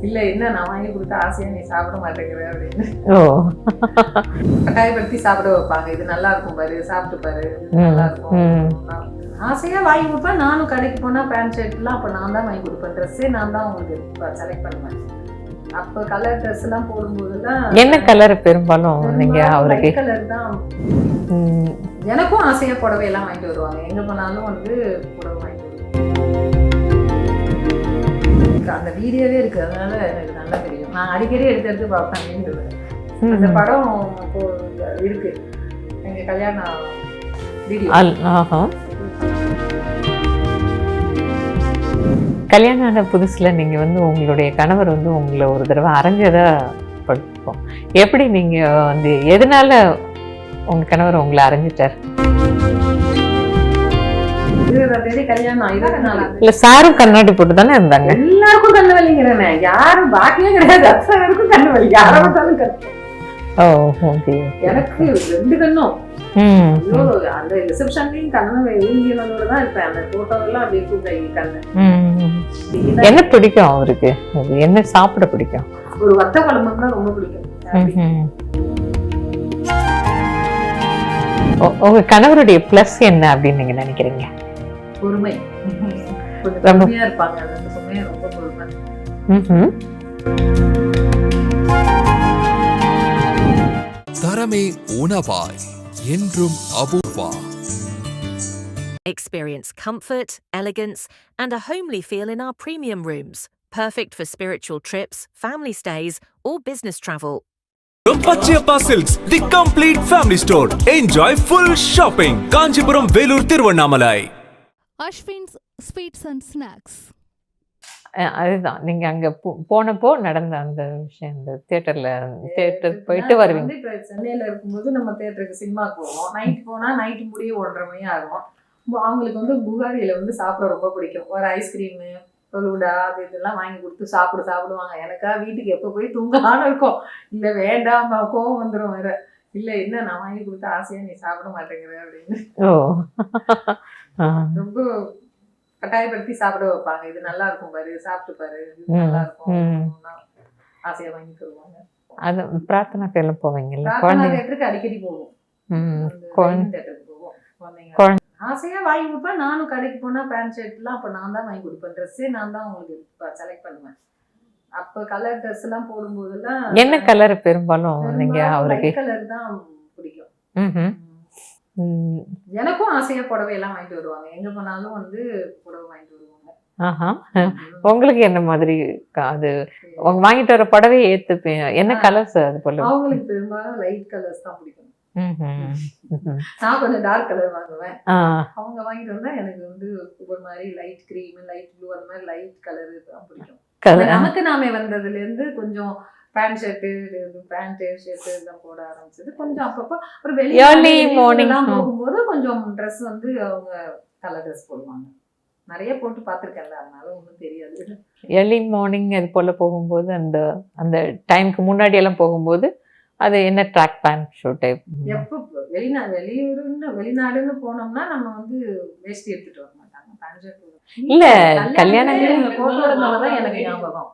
இல்ல என்ன நான் வாங்கி கொடுத்த ஆசையா நீ சாப்பிட மாட்டேங்கிற அப்படின்னு ஓ. கட்டாயப்படுத்தி சாப்பிட வைப்பாங்க. இது நல்லா இருக்கும் பாரு, சாப்பிட்டு பாரு, இது நல்லா இருக்கும். ஆசையா வாங்கி கொடுப்பேன். நானும் கடைக்கு போனா பேண்ட் ஷர்ட்லாம் அப்ப நான் தான் வாங்கி கொடுப்பேன். ட்ரெஸ்ஸே நான் தான் உங்களுக்கு செலக்ட் பண்ணுவேன். அப்ப கலர் ட்ரெஸ் எல்லாம் போடும்போதுதான் என்ன கலர் பெரும்பாலும் நீங்க அவருக்கு? கலர் தான். எனக்கும் ஆசையா புடவை எல்லாம் வாங்கிட்டு வருவாங்க. எங்க போனாலும் வந்து புடவை வாங்கிட்டு வருவாங்க. அந்த வீடியோவே இருக்கு, அதனால எனக்கு நல்லா தெரியும். நான் அடிக்கடி எடுத்து பார்ப்பேன். அந்த படம் இப்போ இருக்கு, எங்க கல்யாண வீடியோ. கல்யாணம் ஆன புதுசுல நீங்க வந்து உங்களுடைய கணவர் வந்து உங்களை ஒரு தடவை அரைஞ்சதா படிப்போம். எப்படி நீங்க வந்து எதனால உங்க கணவர் உங்களை அரைஞ்சிட்டார்? இல்ல சாரும் கண்ணாடி போட்டு தானே இருந்தாங்க. எல்லாருக்கும் கண்ணு வலிங்கிறேன், யாரும் பாக்கியே கிடையாது. அத்தனைக்கும் கண்ணு வலி, யாரை பார்த்தாலும் கண்ணு. எனக்கு 2 கண்ணும். அந்த ரிசப்ஷன்லயும் கண்ணு வீங்கினதோட தான் இருப்பேன். அந்த போட்டோ எல்லாம் அப்படி இருக்கும் கண்ணு. என்ன பிடிக்கும் அவருக்கு? என்ன சாப்பிட பிடிக்கும்? ஒரு வத்த குழம்பு தான் ரொம்ப பிடிக்கும். உங்க கணவருடைய பிளஸ் என்ன அப்படின்னு நீங்க நினைக்கிறீங்க? பொறுமை. கொஞ்சம் பொறுமையா இருப்பாங்க. அந்த பொறுமையா ரொம்ப பொறுமை. தரமே உணவாய் என்றும் Apoorva. Experience comfort, elegance, and a homely feel in our premium rooms. Perfect for spiritual trips, family stays, or business travel. Pachiyappa Silks, the complete family store. Enjoy full shopping. Kanchipuram, Velur, Thiruvannamalai. Ashwin's Sweets and Snacks. அதுதான் நீங்க அங்க போனப்போ நடந்த அந்த விஷயம். இந்த theatre போயிட்டு வருவீங்க. இப்ப சென்னையில இருக்கும்போது நம்ம தியேட்டருக்கு சினிமாக்கு போவோம். நைட் போனா நைட்டு முடிய 1:30 மணி ஆகும். அவங்களுக்கு வந்து புகாரியில வந்து சாப்பிட ரொம்ப பிடிக்கும். ஒரு ஐஸ்கிரீமு, பலூடா, அது இதெல்லாம் வாங்கி கொடுத்து சாப்பிடுவாங்க. எனக்கா வீட்டுக்கு எப்போ போய் தூங்கலான்னு இருக்கும். இல்லை வேண்டாம், கோவம் வந்துடும் வேற. இல்லை என்ன நான் வாங்கி கொடுத்த ஆசையா நீ சாப்பிட மாட்டேங்கிற அப்படின்னு ரொம்ப கட்டாயப்படுத்தி சாப்பிட வைப்பாங்க. இது நல்லா இருக்கும் பாரு, சாப்பிட்டு பாரு, இது நல்லா இருக்கும், ஆசையா வாங்கி தருவாங்க. அது பிரார்த்தனா பேர்ல போவீங்கல்ல, தேட்டருக்கு அடிக்கடி போவோம். தேட்டருக்கு போவோம். குழந்தைங்க ஆசையா வாங்கி கொடுப்பேன். நானும் கடைக்கு போனா பேண்ட் ஷர்ட்லாம் அப்ப நான் தான் வாங்கி கொடுப்பேன். ட்ரெஸ்ஸே நான் தான் உங்களுக்கு செலக்ட் பண்ணுவேன். அப்ப கலர் ட்ரெஸ் எல்லாம் போடும்போதுதான். என்ன கலர் பெரும்பாலும் நீங்க அவருக்கு? கலர் தான் பிடிக்கும். எனக்கும் ஆசையா புடவை எல்லாம் வாங்கிட்டு வருவாங்க. எங்க போனாலும் வந்து புடவை வாங்கிட்டு வருவாங்க. உங்களுக்கு என்ன மாதிரி அது வாங்கிட்டு வர புடவை ஏத்துப்பேன்? என்ன கலர்ஸ் அது போல? அவங்களுக்கு பெரும்பாலும் லைட் கலர்ஸ் தான் பிடிக்கும். நான் கொஞ்சம் டார்க் கலர் வாங்குவேன். அவங்க வாங்கிட்டு வந்தா எனக்கு வந்து ஒரு மாதிரி லைட் கிரீம், லைட் ப்ளூ, அந்த மாதிரி லைட் கலர் தான் பிடிக்கும். நமக்கு நாமே வந்ததுல இருந்து கொஞ்சம் பேண்ட் ஷர்ட்டு, பேண்ட் ஷர்ட்டு எல்லாம் போட ஆரம்பிச்சது. கொஞ்சம் அப்பப்போ ஒரு வெளியே போகும்போது கொஞ்சம் ட்ரெஸ் வந்து அவங்க கலர் ட்ரெஸ் போடுவாங்க. நிறைய போட்டு பார்த்துருக்கேன்ல, அதனால ஒன்றும் தெரியாது. ஏர்லி மார்னிங் அது போல போகும்போது அந்த அந்த டைமுக்கு முன்னாடி எல்லாம் போகும்போது அது என்ன ட்ராக் பேண்ட் ஷூ டைப்? எப்போ வெளிநாடுன்னு போனோம்னா நம்ம வந்து வேஷ்டி எடுத்துட்டு வர மாட்டாங்க, பேண்ட் ஷர்ட். இல்ல கல்யாணம் போட்டோதான் எனக்கு ஞாபகம்.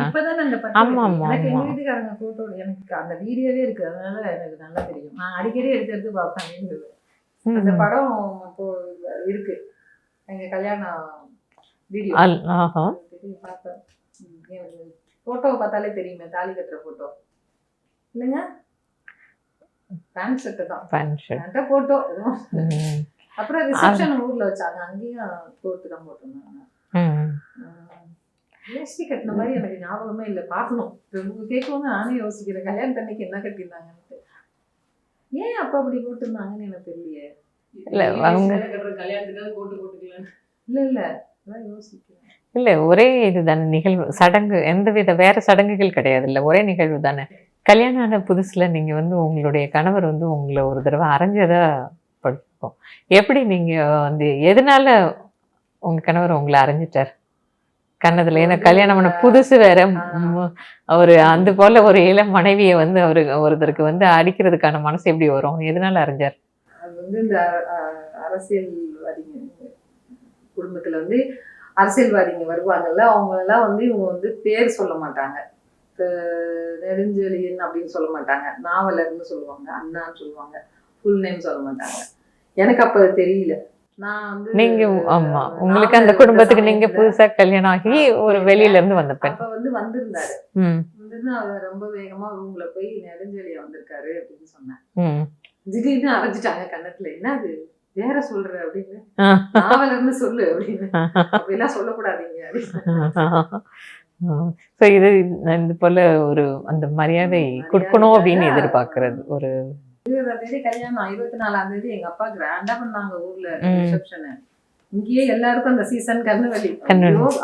இப்பதானே அந்த எனக்கு எங்க வீட்டுக்காரங்க போட்டோ, எனக்கு அந்த வீடியோவே இருக்கு, அதனால எனக்கு நல்லா தெரியும். நான் அடிக்கடி எடுத்து பார்ப்பேன். அந்த படம் இப்போ இருக்கு, எங்க கல்யாண வீடியோ பார்ப்பேன். போட்டோவை பார்த்தாலே தெரியுமே, தாலி கட்டுற போட்டோ இல்லைங்க, பேண்ட் ஷர்ட் தான். Pant shirt photo. அப்புறம் ரிசப்ஷன் ஊர்ல வச்சாங்க, அங்கேயும் கோட்டு தான் போட்டிருந்தாங்க. வேஷ்டி கட்டின மாதிரி எனக்கு ஞாபகமே இல்லை, பார்க்கணும். கேட்கவும் நானே யோசிக்கிறேன், கல்யாணத்தன்னைக்கு என்ன கட்டியிருந்தாங்கன்னு. ஏன் அப்ப அப்படி போட்டிருந்தாங்கன்னு எனக்கு தெரியலையே. இல்ல அவங்க கல்யாணத்துக்காக கோட்டு போட்டுக்கலாம். இல்ல அதான் யோசிக்கிறேன். இல்ல ஒரே இதுதானே நிகழ்வு, சடங்கு, எந்தவித வேற சடங்குகள் கிடையாது, இல்ல ஒரே நிகழ்வு தானே. கல்யாணம் ஆன புதுசுல நீங்க வந்து உங்களுடைய கணவர் வந்து உங்களை ஒரு தடவை அரைஞ்சதா படிப்போம். எப்படி நீங்க வந்து எதனால உங்க கணவர் உங்களை அரைஞ்சிட்டார் கண்ணதுல? ஏன்னா கல்யாணம் பண்ண புதுசு வேற, ஒரு அந்த போல ஒரு இளம் மனைவியை வந்து ஒருத்தருக்கு வந்து அடிக்கிறதுக்கான மனசு எப்படி வரும்? எதனால அரைஞ்சார்? அது வந்து இந்த அரசியல்வாதிங்க குடும்பத்துல வந்து அரசியல்வாதிங்க வருவாங்கல்ல, அவங்க எல்லாம் வந்து இவங்க வந்து பேர் சொல்ல மாட்டாங்க. நெடுஞ்செழியன் அப்படின்னு சொல்ல மாட்டாங்க, நாவலர்னு சொல்லுவாங்க, அண்ணான்னு சொல்லுவாங்க, ஃபுல் நேம் சொல்ல மாட்டாங்க. எனக்கு அப்ப அது தெரியல. நான் வந்து நீங்க ஆமா உங்களுக்கு அந்த குடும்பத்துக்கு நீங்க புதுசா கல்யாணம் ஆகி ஒரு வெளியில இருந்து வந்த பெண். அப்ப வந்து வந்திருந்தாரு. அவர் ரொம்ப வேகமா ரூம்ல போய் நெடுஞ்செழியன் வந்திருக்காரு அப்படின்னு சொன்னேன். திடீர்னு அரைஞ்சிட்டாங்க கண்ணத்துல, என்ன அது வேற சொல்ற அப்படின்னு, நாவலர்னு சொல்லு அப்படின்னு, அப்படிலாம் சொல்லக்கூடாதீங்க. இது இது போல ஒரு அந்த மரியாதை கொடுக்கணும் அப்படின்னு எதிர்பார்க்கறது. ஒரு 20ஆம் தேதி கல்யாணம், 24ஆம் தேதி எங்க அப்பா கிராண்டா பண்ணாங்க ஊர்ல ரிசப்ஷன். இங்கேயே எல்லாருக்கும் அந்த சீசன் கண்ணு வலி,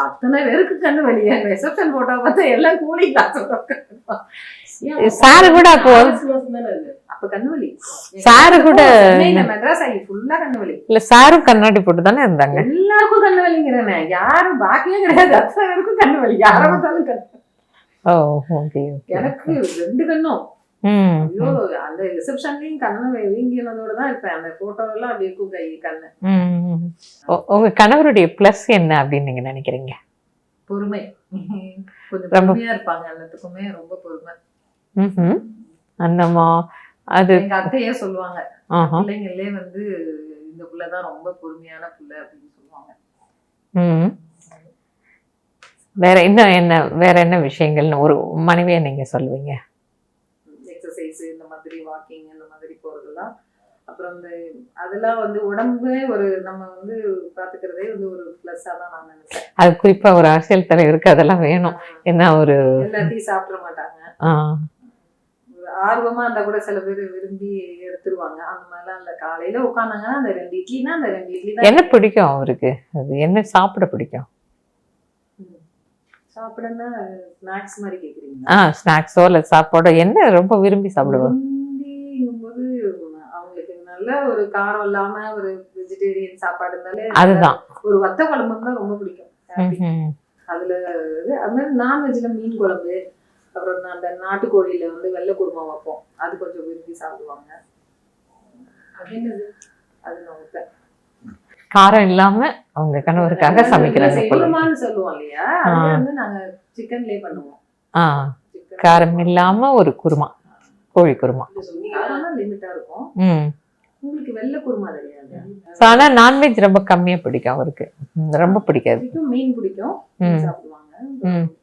அத்தனை பேருக்கு கண்ணு வலி. ரிசப்ஷன் போட்டோ பார்த்தா எல்லாம் கூலி கிளாஸ். சாரு கூட அப்ப கண்ணு வலி, சாரு கூட மெட்ராஸ் ஆகி ஃபுல்லா கண்ணு வலி. இல்ல சாரும் கண்ணாடி போட்டு தானே இருந்தாங்க. எல்லாருக்கும் கண்ணு வலிங்கிறேன், யாரும் பாக்கியே கிடையாது, அத்தனை பேருக்கும் கண்ணு வலி, யாரை பார்த்தாலும் கண்ணு. எனக்கு 2 கண்ணும். ஐயோ, அந்த ரிசப்ஷன்லயும் கண்ணு வீங்கினதோட தான் இருப்பேன். அந்த போட்டோ எல்லாம் அப்படி இருக்கும் கை கண்ணு. உங்க கணவருடைய பிளஸ் என்ன அப்படின்னு நீங்க நினைக்கிறீங்க? பொறுமை. கொஞ்சம் பொறுமையா இருப்பாங்க, எல்லாத்துக்குமே ரொம்ப பொறுமை. அந்தமா அது எங்க அத்தையே சொல்லுவாங்க, பிள்ளைங்களே வந்து இந்த புள்ளதான் ரொம்ப பொறுமையான புள்ள அப்படின்னு சொல்லுவாங்க. வேற என்ன விஷயங்கள்னு ஒரு மனைவியா நீங்க சொல்லுவீங்க? எக்ஸசைஸ், இந்த மாதிரி வாக்கிங், இந்த மாதிரி போறதெல்லாம். அப்புறம் இந்த அதெல்லாம் வந்து உடம்பு ஒரு நம்ம வந்து பாத்துக்கிறதே வந்து ஒரு பிளஸ்ஸா தான் நான் நினைக்கிறேன். அது குறிப்பா ஒரு அரசியல் தலைவருக்கு அதெல்லாம் வேணும். என்ன ஒரு எல்லாத்தையும் சாப்பிட மாட்டாங்க, ஆர்வமா இருந்தா கூட சில பேர் விரும்பி எடுத்துருவாங்க. அந்த மாதிரிலாம் இல்ல, காலையில உட்காந்தாங்கன்னா அந்த 2 இட்லினா அந்த 2 இட்லி தான். என்ன பிடிக்கும் அவருக்கு? அது என்ன சாப்பிட பிடிக்கும்? சாப்பிடனா ஸ்நாக்ஸ் மாதிரி கேக்குறீங்களா? ஸ்நாக்ஸோ இல்ல சாப்பாடோ என்ன ரொம்ப விரும்பி சாப்பிடுவோம்? போது அவங்களுக்கு நல்ல ஒரு காரம் இல்லாம ஒரு வெஜிடேரியன் சாப்பாடு இருந்தாலே அதுதான். ஒரு வத்த குழம்பு தான் ரொம்ப பிடிக்கும். அதுல அது மாதிரி நான்வெஜ்ல மீன் குழம்பு, அப்புறம் அந்த நாட்டுக்கோழியில வந்து வெள்ளை குருமா வைப்போம், அது கொஞ்சம் விரும்பி சாப்பிடுவாங்க. அது என்னது, அது நமக்கு காரம் இல்லாம அவங்க கணவருக்காக சமைக்கிறாங்க. குருமான்னு சொல்லுவோம் இல்லையா, அது வந்து நாங்க சிக்கன்லயே பண்ணுவோம். காரம் இல்லாம ஒரு குருமா, கோழி குருமா. காரம்னா லிமிட்டா இருக்கும். உங்களுக்கு வெள்ளை குருமா தெரியாது. ஆனா நான்வெஜ் ரொம்ப கம்மியா பிடிக்கும் அவருக்கு, ரொம்ப பிடிக்காது. மீன் பிடிக்கும், சாப்பிடுவாங்க,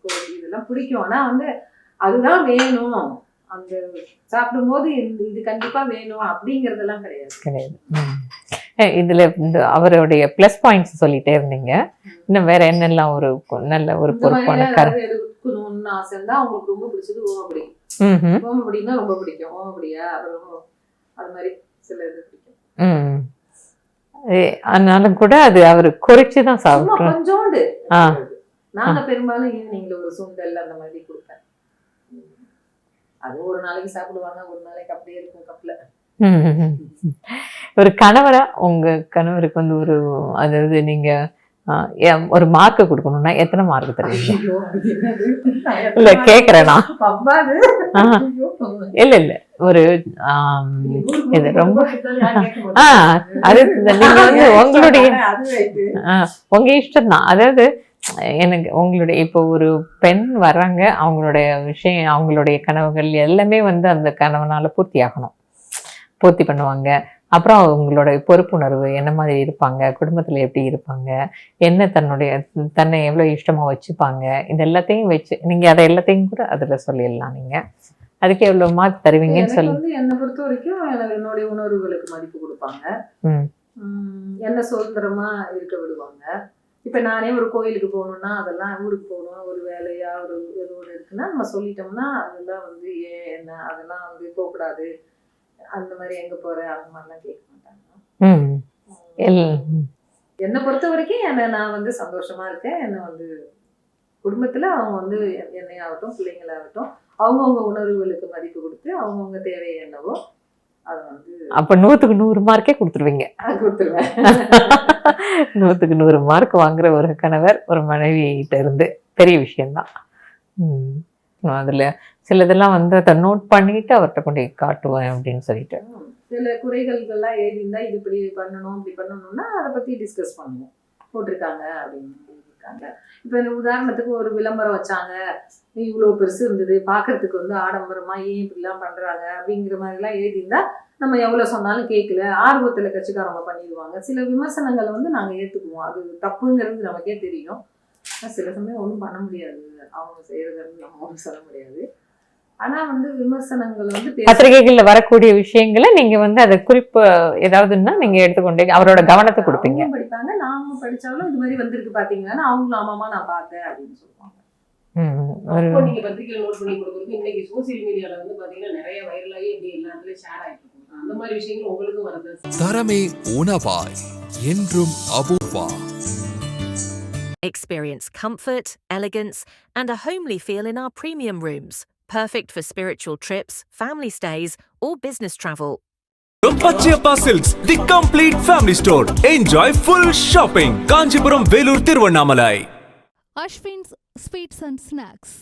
கோழி இதெல்லாம் பிடிக்கும். ஆனா வந்து அதுதான் வேணும், அந்த சாப்பிடும் போது இது கண்டிப்பா வேணும் அப்படிங்கறதெல்லாம் கிடையாது. இதுல அவருடைய பிளஸ் பாயிண்ட்ஸ் சொல்லிட்டே இருந்தீங்க. இன்னும் வேற என்னெல்லாம் ஒரு நல்ல ஒரு பொறுப்பான எடுக்கணும்னு ஆசை இருந்தா அவங்களுக்கு ரொம்ப பிடிச்சது ஓமப்படி. ஓமப்படினா ரொம்ப பிடிக்கும். ஓமப்படியா, அப்புறம் அது மாதிரி சில இது பிடிக்கும். ஆனாலும் கூட அது அவரு குறைச்சுதான் சாப்பிடுறோம் கொஞ்சோண்டு. நாங்க பெரும்பாலும் ஈவினிங்ல ஒரு சுண்டல் அந்த மாதிரி கொடுப்பேன். அது ஒரு நாளைக்கு சாப்பிடுவாங்க, ஒரு நாளைக்கு அப்படியே இருக்கும் கப்ல. ஒரு கணவரா உங்க கணவருக்கு வந்து ஒரு அதாவது நீங்க ஒரு மார்க் கொடுக்கணும்னா எத்தனை மார்க் தருவீங்க? இல்ல கேக்குறேனா? இல்ல ஒரு இது ரொம்ப அது நீங்க வந்து உங்களுடைய உங்க இஷ்டம் தான். அதாவது எனக்கு உங்களுடைய இப்போ ஒரு பெண் வர்றாங்க, அவங்களுடைய விஷயம், அவங்களுடைய கனவுகள் எல்லாமே வந்து அந்த கனவுனால பூர்த்தி பண்ணுவாங்க. அப்புறம் அவங்களோட பொறுப்புணர்வு என்ன மாதிரி இருப்பாங்க, குடும்பத்துல எப்படி இருப்பாங்க, என்ன தன்னை எவ்வளவு இஷ்டமா வச்சுப்பாங்க, இது எல்லாத்தையும் வச்சு நீங்க அதை எல்லாத்தையும் கூட அதுல சொல்லிடலாம். நீங்க அதுக்கு எவ்வளவு மார்க் தருவீங்கன்னு சொல்லி. என்னை பொறுத்த வரைக்கும் என்னுடைய உணர்வுகளுக்கு மதிப்பு கொடுப்பாங்க, என்ன சுதந்திரமா இருக்க விடுவாங்க. இப்ப நானே ஒரு கோயிலுக்கு போகணும்னா அதெல்லாம், ஊருக்கு போகணும், ஒரு வேலையா ஒரு ஒன்று இருக்குன்னா நம்ம சொல்லிட்டோம்னா அதெல்லாம் வந்து என்ன அதெல்லாம் வந்து போகக்கூடாது, அந்த மாதிரி எங்க போற அந்த மாதிரிலாம் கேட்க மாட்டாங்க. என்னை பொறுத்த வரைக்கும் நான் வந்து சந்தோஷமா இருக்கேன். என்ன வந்து குடும்பத்துல அவங்க வந்து என்னையாகட்டும் பிள்ளைங்களாகட்டும் அவங்கவுங்க உணர்வுகளுக்கு மதிப்பு கொடுத்து அவங்கவுங்க தேவை என்னவோ அதை வந்து அப்ப 100க்கு 100 மார்க்கே கொடுத்துருவீங்க. கொடுத்துருவேன். 100க்கு 100 மார்க் வாங்குற ஒரு கணவர் ஒரு மனைவியிட்ட இருந்து பெரிய விஷயம்தான். அதுல சிலதெல்லாம் வந்து அதை நோட் பண்ணிட்டு அவர்கிட்ட கொண்டு காட்டுவேன் அப்படின்னு சொல்லிட்டு. சில குறைகள்லாம் எழுதியிருந்தா இது இப்படி பண்ணணும் இப்படி பண்ணணும்னா அதை பத்தி டிஸ்கஸ் பண்ணுவோம், போட்டிருக்காங்க அப்படின்னு. இருக்காங்க. இப்போ உதாரணத்துக்கு ஒரு விளம்பரம் வச்சாங்க, இவ்வளோ பெருசு இருந்தது, பார்க்கறதுக்கு வந்து ஆடம்பரமா ஏன் இப்படிலாம் பண்றாங்க அப்படிங்கிற மாதிரிலாம் எழுதியிருந்தா நம்ம எவ்வளோ சொன்னாலும் கேட்கல, ஆர்வத்தில் கட்சிக்காரவங்க பண்ணிடுவாங்க. சில விமர்சனங்களை வந்து நாங்கள் ஏற்றுக்குவோம், அது தப்புங்கிறது நமக்கே தெரியும். சில சமயம் ஒன்றும் பண்ண முடியாது, அவங்க செய்யறதுன்னு நம்ம ஒன்றும் சொல்ல முடியாது. ஆனா வந்து விமர்சனங்கள் வந்து பத்திரிகைகள்ல வரக்கூடிய விஷயங்களை நீங்க வந்து அதை குறிப்பு ஏதாவதுன்னா நீங்க எடுத்துக்கொண்டே அவரோட கவனத்தை கொடுப்பீங்க. படிப்பாங்க, நாம படிச்சாலும் இது மாதிரி வந்திருக்கு பாத்தீங்கன்னா அவங்களும் ஆமாமா நான் பார்த்தேன் அப்படின்னு சொல்லுவாங்க. நீங்க பத்திரிகையில நோட் பண்ணி கொடுக்குறது இன்னைக்கு சோசியல் மீடியால வந்து பாத்தீங்கன்னா நிறைய வைரலாகி அப்படி எல்லாத்துலயும் ஷேர் ஆயிட்டு இருக்கு. அந்த மாதிரி விஷயங்கள் உங்களுக்கும் வருது. தரமே உணவாய் என்றும் Apoorva. Experience comfort, elegance, and a homely feel in our premium rooms. Perfect for spiritual trips, family stays, or business travel. Pachiyappa Silks, the complete family store. Enjoy full shopping. Kanchipuram, Velur, Tiruvannamalai. Ashwin's Sweets and Snacks.